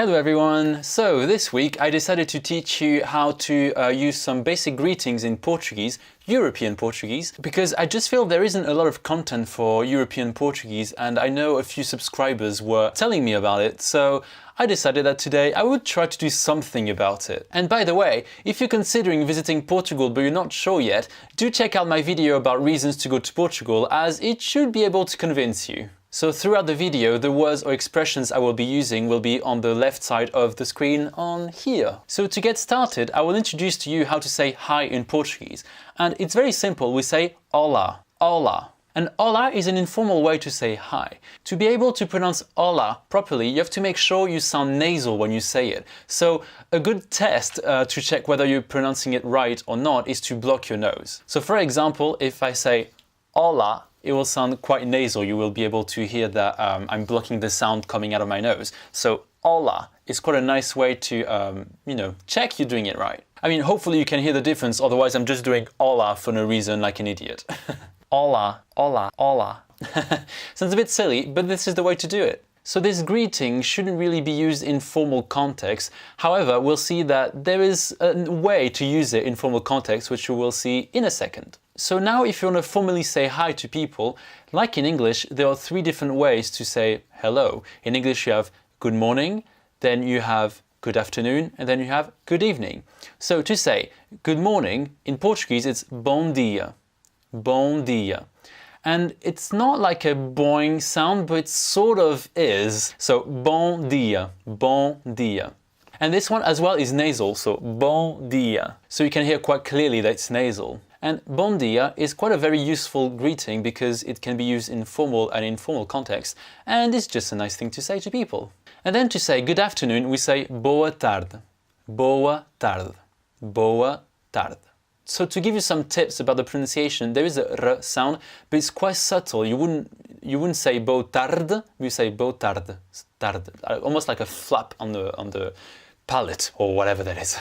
Hello everyone! So this week I decided to teach you how to use some basic greetings in Portuguese, European Portuguese, because I just feel there isn't a lot of content for European Portuguese and I know a few subscribers were telling me about it, so I decided that today I would try to do something about it. And by the way, if you're considering visiting Portugal but you're not sure yet, do check out my video about reasons to go to Portugal, as it should be able to convince you. So throughout the video, the words or expressions I will be using will be on the left side of the screen on here. So to get started, I will introduce to you how to say hi in Portuguese. And it's very simple, we say hola, hola. And hola is an informal way to say hi. To be able to pronounce hola properly, you have to make sure you sound nasal when you say it. So a good test to check whether you're pronouncing it right or not is to block your nose. So for example, if I say hola, it will sound quite nasal. You will be able to hear that I'm blocking the sound coming out of my nose. So hola is quite a nice way to, check you're doing it right. I mean, hopefully you can hear the difference, otherwise I'm just doing hola for no reason like an idiot. Hola, hola, hola. Sounds a bit silly, but this is the way to do it. So this greeting shouldn't really be used in formal context. However, we'll see that there is a way to use it in formal context, which we will see in a second. So now if you want to formally say hi to people, like in English, there are three different ways to say hello. In English you have good morning, then you have good afternoon, and then you have good evening. So to say good morning, in Portuguese it's bom dia, bom dia. And it's not like a boing sound, but it sort of is. So bom dia, bom dia. And this one as well is nasal, so bom dia. So you can hear quite clearly that it's nasal. And bom dia is quite a very useful greeting because it can be used in formal and informal context, and it's just a nice thing to say to people. And then to say good afternoon, we say boa tarde, boa tarde, boa tarde. So to give you some tips about the pronunciation, there is a r sound, but it's quite subtle. You wouldn't say boa tarde, you say boa tarde, tarde, almost like a flap on the palate or whatever that is.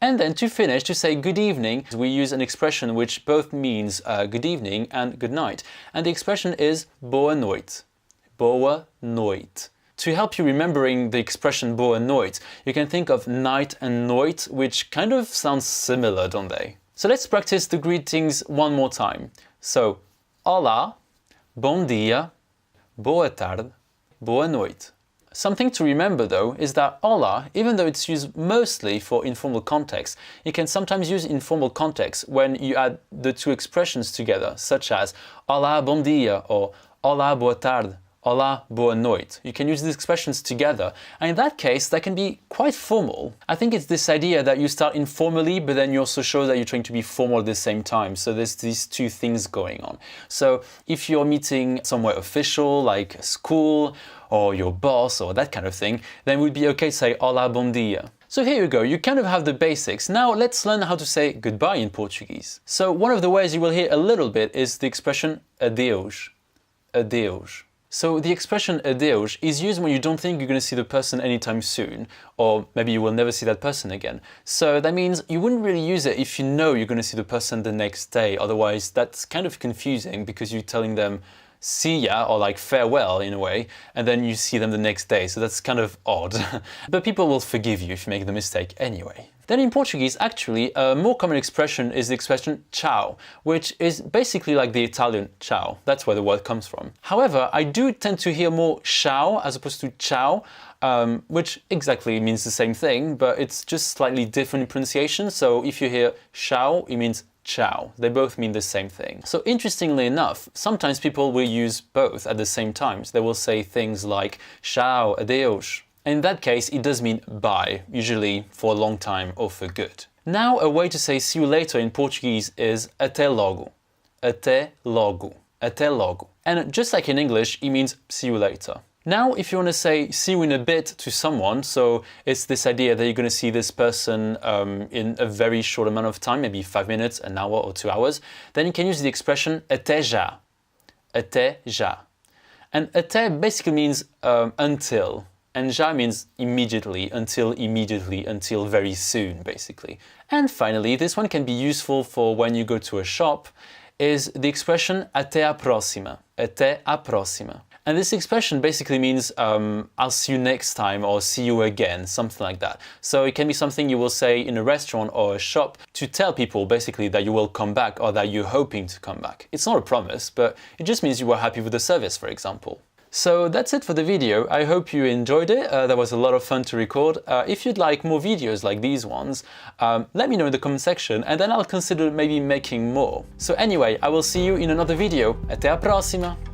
And then to finish, to say good evening, we use an expression which both means good evening and good night. And the expression is boa noite, boa noite. To help you remembering the expression boa noite, you can think of night and noite, which kind of sounds similar, don't they? So let's practice the greetings one more time. So, hola, bom dia, boa tarde, boa noite. Something to remember though is that hola, even though it's used mostly for informal context, you can sometimes use informal context when you add the two expressions together, such as hola, bom dia or hola, boa tarde, hola, boa noite. You can use these expressions together, and in that case, that can be quite formal. I think it's this idea that you start informally, but then you also show that you're trying to be formal at the same time. So there's these two things going on. So if you're meeting somewhere official, like school, or your boss, or that kind of thing, then it would be okay to say hola, bom dia. So here you go, you kind of have the basics. Now let's learn how to say goodbye in Portuguese. So one of the ways you will hear a little bit is the expression adeus, adeus. So the expression adeus is used when you don't think you're going to see the person anytime soon, or maybe you will never see that person again. So that means you wouldn't really use it if you know you're going to see the person the next day. Otherwise, that's kind of confusing because you're telling them see ya, or like farewell in a way, and then you see them the next day. So that's kind of odd. But people will forgive you if you make the mistake anyway. Then in Portuguese, actually, a more common expression is the expression ciao, which is basically like the Italian ciao. That's where the word comes from. However, I do tend to hear more ciao as opposed to ciao, which exactly means the same thing, but it's just slightly different in pronunciation. So if you hear ciao, it means ciao. They both mean the same thing. So interestingly enough, sometimes people will use both at the same time. So they will say things like ciao, adeus. In that case, it does mean bye, usually for a long time or for good. Now, a way to say see you later in Portuguese is até logo, até logo, até logo. And just like in English, it means see you later. Now, if you want to say see you in a bit to someone, so it's this idea that you're going to see this person in a very short amount of time, maybe 5 minutes, an hour or 2 hours, then you can use the expression até já, até já. And até basically means until. And já means immediately, until very soon, basically. And finally, this one can be useful for when you go to a shop, is the expression até à próxima, até à próxima. And this expression basically means I'll see you next time or see you again, something like that. So it can be something you will say in a restaurant or a shop to tell people basically that you will come back or that you're hoping to come back. It's not a promise, but it just means you were happy with the service, for example. So that's it for the video. I hope you enjoyed it. That was a lot of fun to record. If you'd like more videos like these ones, let me know in the comment section and then I'll consider maybe making more. So anyway, I will see you in another video. Até a próxima!